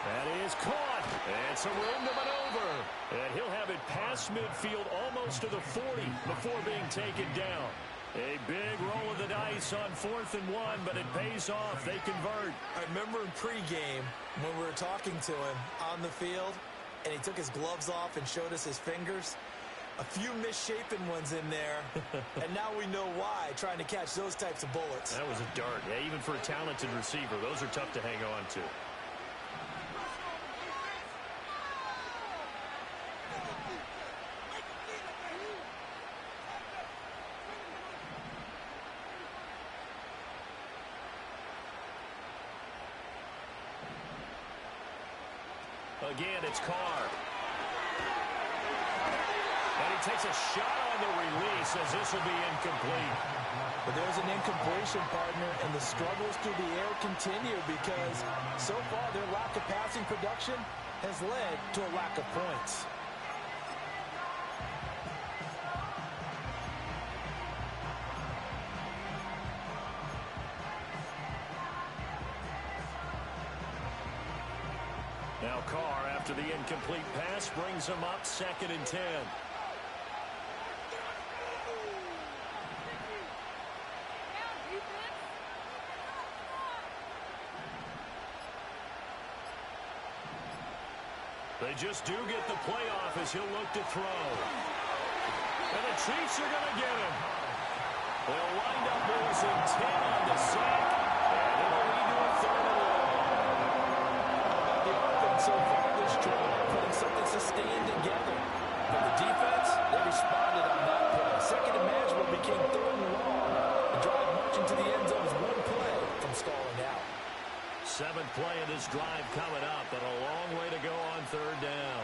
Speaker 5: That is caught. And some room to maneuver. And he'll have it past midfield almost to the 40 before being taken down. A big roll of the dice on 4th and 1, but it pays off. They convert.
Speaker 4: I remember in pregame when we were talking to him on the field, and he took his gloves off and showed us his fingers. A few misshapen ones in there, and now we know why, trying to catch those types of bullets.
Speaker 5: That was a dart. Yeah, even for a talented receiver, those are tough to hang on to. Again, it's Carr. And he takes a shot on the release as this will be incomplete.
Speaker 6: But there's an incompletion, partner, and the struggles through the air continue because so far their lack of passing production has led to a lack of points.
Speaker 5: Now Carr, after the incomplete pass, brings him up 2nd and 10. They just do get the playoff as he'll look to throw. And the Chiefs are going to get him. They'll wind up losing 10 on the sack, and it'll lead to a 3rd and long.
Speaker 6: The offense so far this drive, putting something sustained together. But the defense, they responded on that play. Second and manageable became 3rd and long. The drive marching to the end zone is one play from stalling out.
Speaker 5: 7th play of this drive coming up, but a long way to go on 3rd down.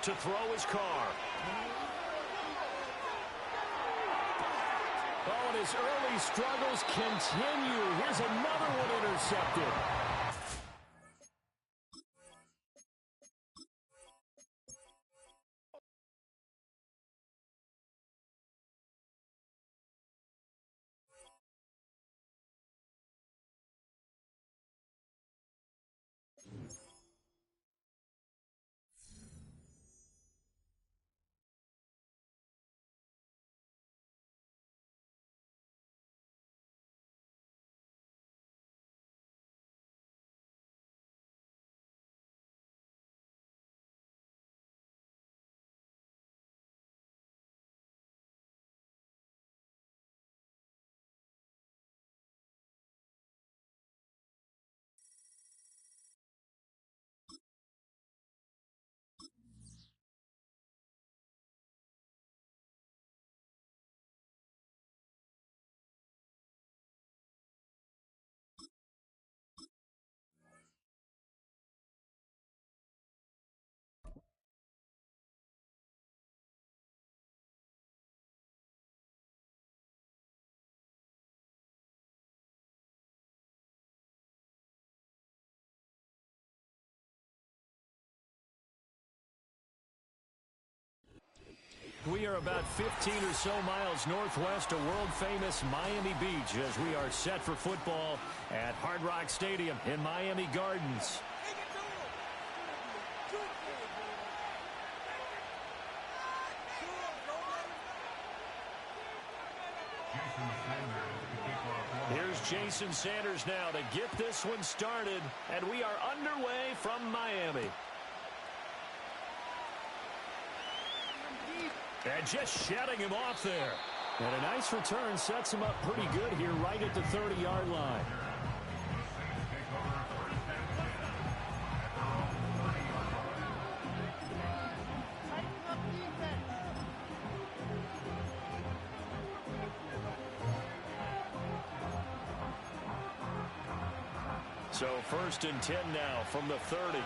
Speaker 5: To throw his Carr. Oh, and his early struggles continue. Here's another one intercepted. We are about 15 or so miles northwest of world-famous Miami Beach as we are set for football at Hard Rock Stadium in Miami Gardens. Here's Jason Sanders now to get this one started, and we are underway from Miami. And just shutting him off there. And a nice return sets him up pretty good here right at the 30-yard line. So 1st and 10 now from the 30.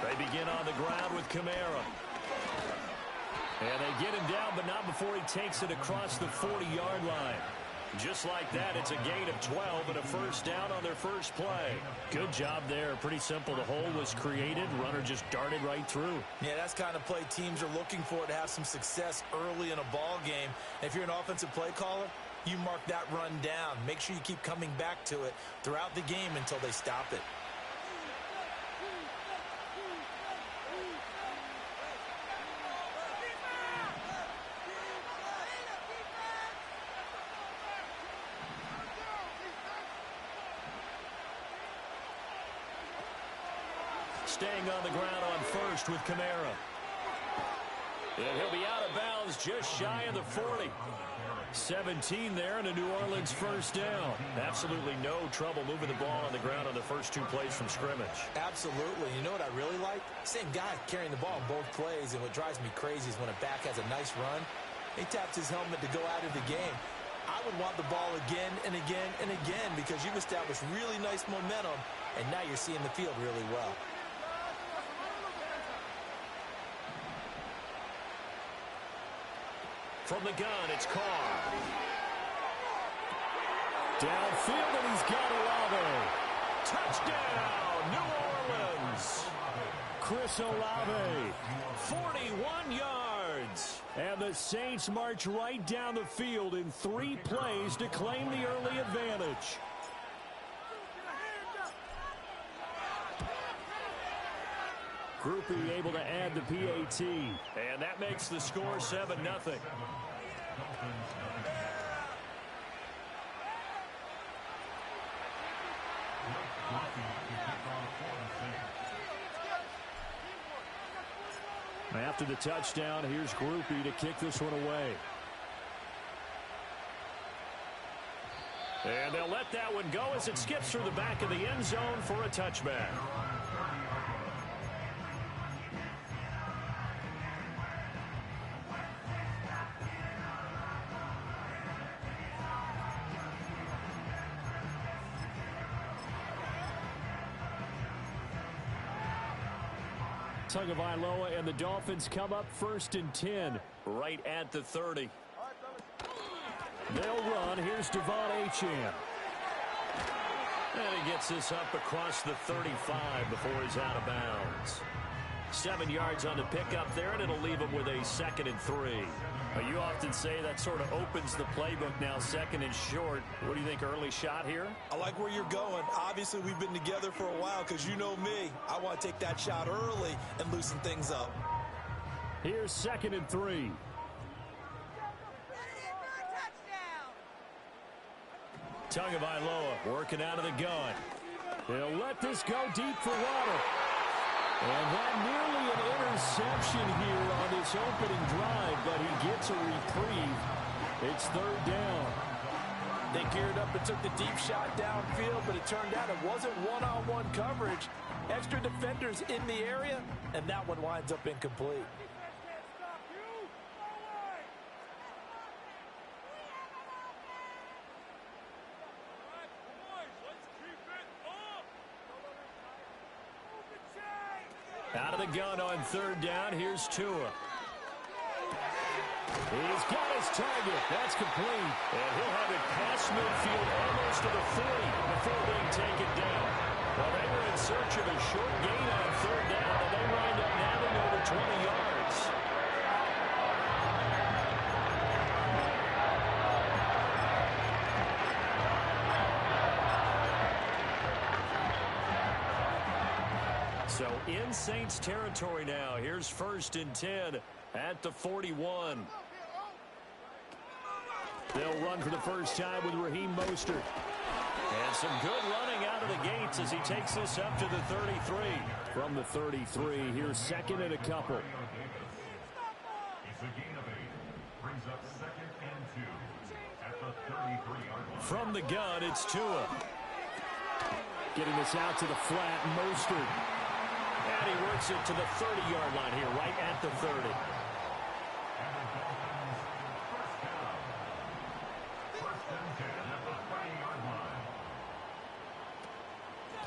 Speaker 5: They begin on the ground with Kamara. And they get him down, but not before he takes it across the 40-yard line. Just like that, it's a gain of 12 and a first down on their first play. Good job there. Pretty simple. The hole was created. Runner just darted right through.
Speaker 6: Yeah, that's the kind of play teams are looking for to have some success early in a ball game. If you're an offensive play caller, you mark that run down. Make sure you keep coming back to it throughout the game until they stop it.
Speaker 5: Staying on the ground on first with Kamara. And he'll be out of bounds just shy of the 40. 17 there and a New Orleans first down. Absolutely no trouble moving the ball on the ground on the first 2 plays from scrimmage.
Speaker 6: Absolutely. You know what I really like? Same guy carrying the ball in both plays, and what drives me crazy is when a back has a nice run, he taps his helmet to go out of the game. I would want the ball again and again and again because you've established really nice momentum, and now you're seeing the field really well.
Speaker 5: From the gun, it's Carr. Downfield, and he's got Olave. Touchdown, New Orleans. Chris Olave, 41 yards. And the Saints march right down the field in 3 plays to claim the early advantage. Groupie able to add the PAT. And that makes the score 7-0. After the touchdown, here's Groupie to kick this one away. And they'll let that one go as it skips through the back of the end zone for a touchback. Tagovailoa and the Dolphins come up 1st and 10 right at the 30. They'll run. Here's Devon Achane. And he gets this up across the 35 before he's out of bounds. 7 yards on the pickup there, and it'll leave him with a 2nd and 3. You often say that sort of opens the playbook now, 2nd and short. What do you think, early shot here?
Speaker 6: I like where you're going. Obviously, we've been together for a while because you know me. I want to take that shot early and loosen things up.
Speaker 5: Here's 2nd and 3. Tagovailoa working out of the gun. He'll let this go deep for Water. And that nearly an interception here on this opening drive, but he gets a reprieve. It's 3rd down.
Speaker 6: They geared up and took the deep shot downfield, but it turned out it wasn't one-on-one coverage. Extra defenders in the area, and that one winds up incomplete.
Speaker 5: Out of the gun on 3rd down. Here's Tua. He's got his target. That's complete. And he'll have it past midfield almost to the 40 before being taken down. Well, they were in search of a short gain on 3rd down, and they wind up nabbing over 20 yards. So in Saints territory now. Here's 1st and 10 at the 41. They'll run for the first time with Raheem Mostert. And some good running out of the gates as he takes this up to the 33. From the 33, here's 2nd and a couple. From the gun, it's Tua. Getting this out to the flat, Mostert. And he works it to the 30-yard line here, right at the 30.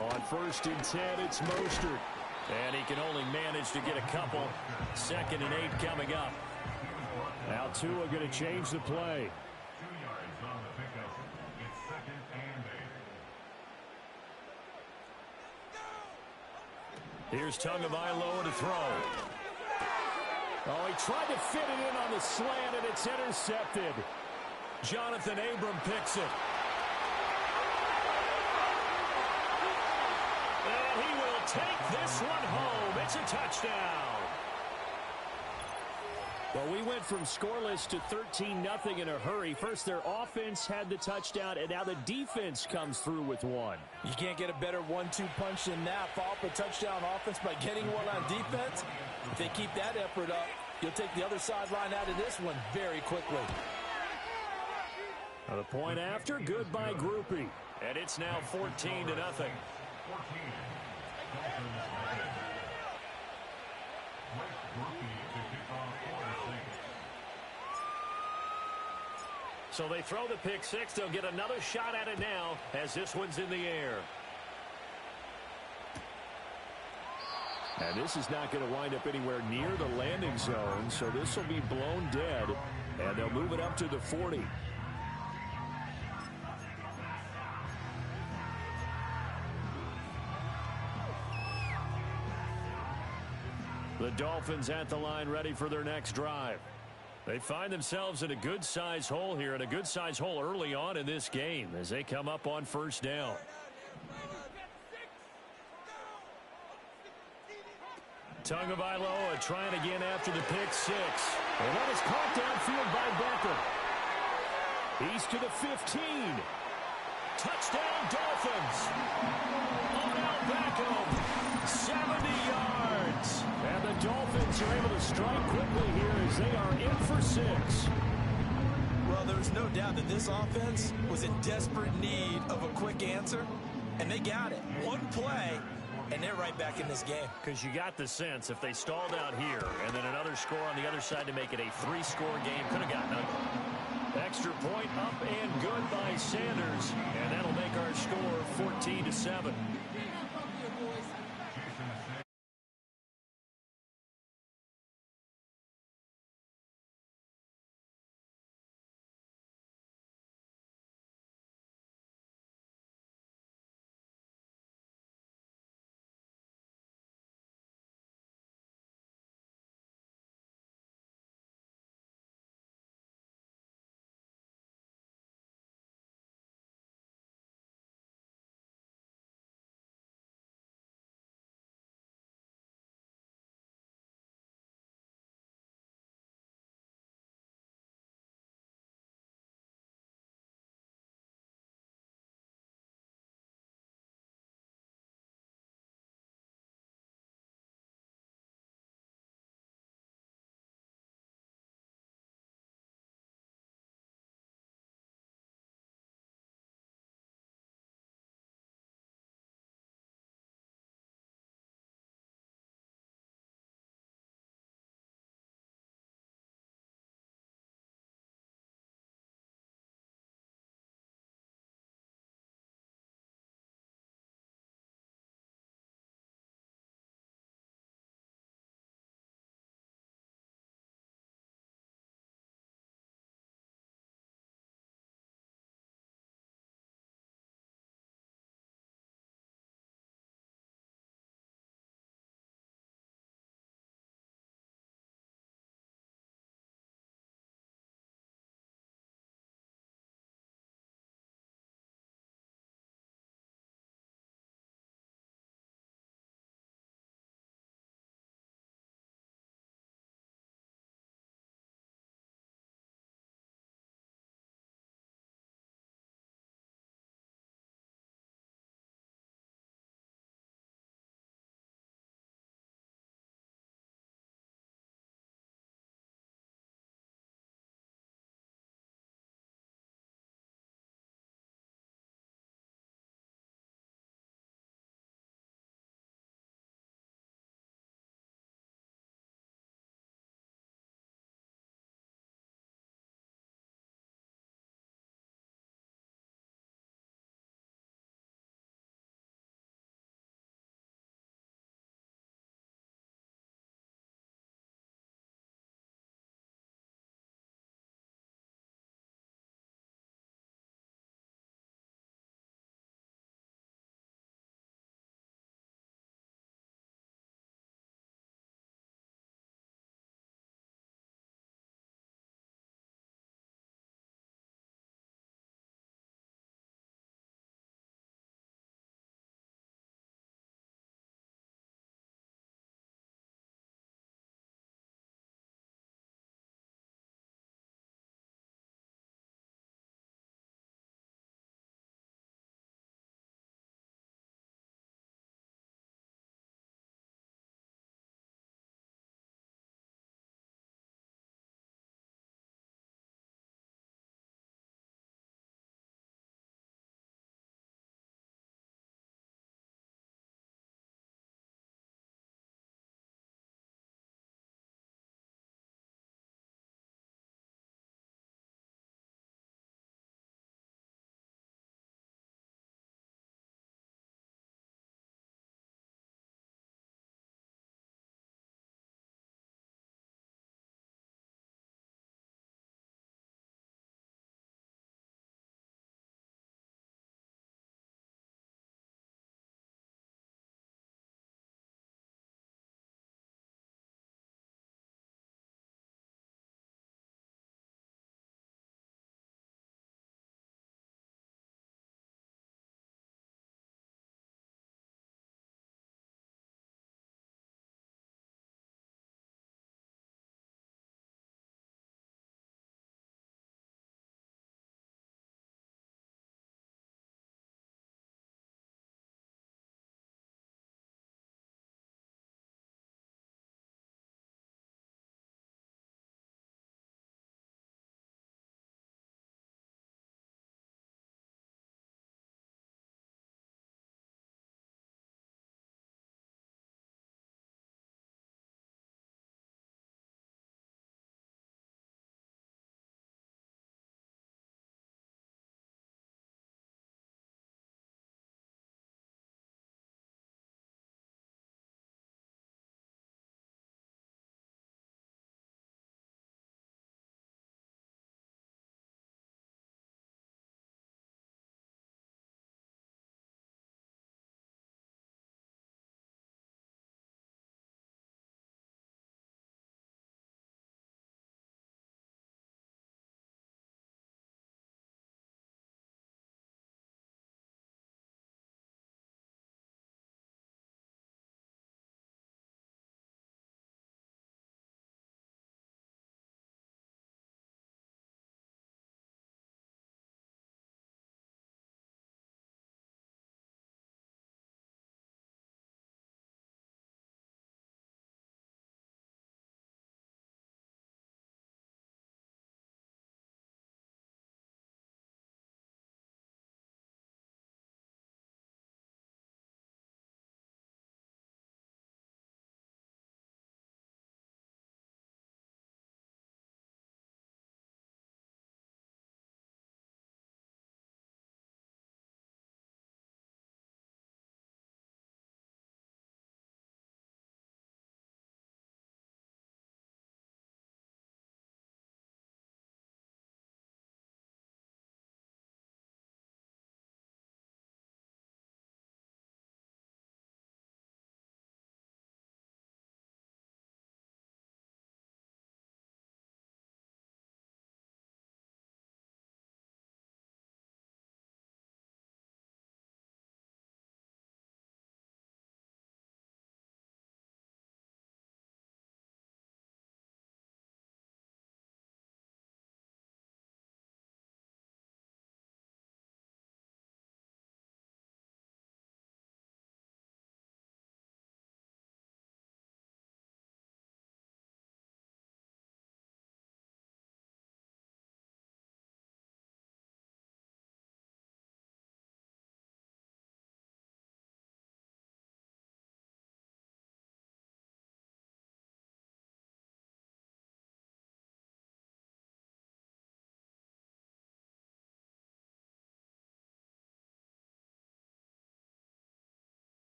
Speaker 5: On 1st and 10, it's Mostert. And he can only manage to get a couple. 2nd and 8 coming up. Now Tua going to change the play. Here's Tagovailoa to throw.
Speaker 3: Oh, he tried to fit it in on the slant, and it's intercepted.
Speaker 5: Jonathan Abram picks it. And he will take this one home. It's a touchdown.
Speaker 3: Well, we went from scoreless to 13-0 in a hurry. First, their offense had the touchdown, and now the defense comes through with one.
Speaker 6: You can't get a better 1-2 punch than that. Follow up a touchdown offense by getting one on defense. If they keep that effort up, you'll take the other sideline out of this one very quickly.
Speaker 3: The point after, goodbye groupie.
Speaker 5: And it's now 14-0. So they throw the pick six. They'll get another shot at it now as this one's in the air.
Speaker 3: And this is not going to wind up anywhere near the landing zone, so this will be blown dead, and they'll move it up to the 40.
Speaker 5: The Dolphins at the line ready for their next drive. They find themselves in a good-sized hole here, and a good-sized hole early on in this game as they come up on first down. Tagovailoa trying again after the pick six.
Speaker 3: And that is caught downfield by Becker. He's to the 15.
Speaker 5: Touchdown, Dolphins. Odell Beckham, 70 yards.
Speaker 3: And the Dolphins are able to strike quickly here as they are in for 6.
Speaker 6: Well, there's no doubt that this offense was in desperate need of a quick answer, and they got it. One play, and they're right back in this game.
Speaker 5: Because you got the sense if they stalled out here and then another score on the other side to make it a 3-score game, could have gotten ugly. Extra point up and good by Sanders, and that'll make our score 14-7.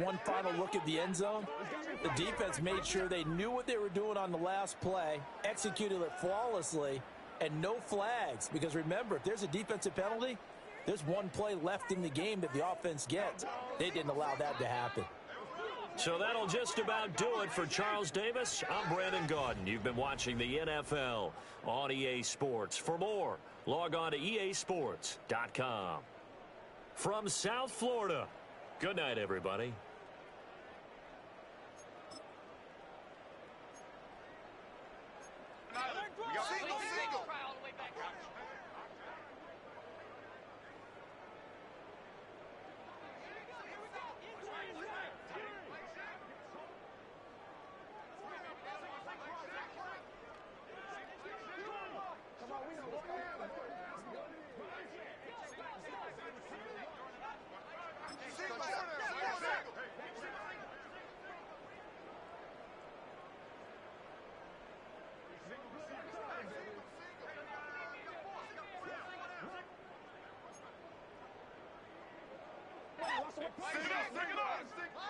Speaker 6: one final look at the end zone. The defense made sure they knew what they were doing on the last play, executed it flawlessly, and no flags. Because remember, if there's a defensive penalty, there's one play left in the game that the offense gets. They didn't allow that to happen.
Speaker 5: So that'll just about do it for Charles Davis. I'm Brandon Gaudin. You've been watching the NFL on EA Sports. For more, log on to easports.com. From South Florida, good night, everybody.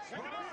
Speaker 3: Single.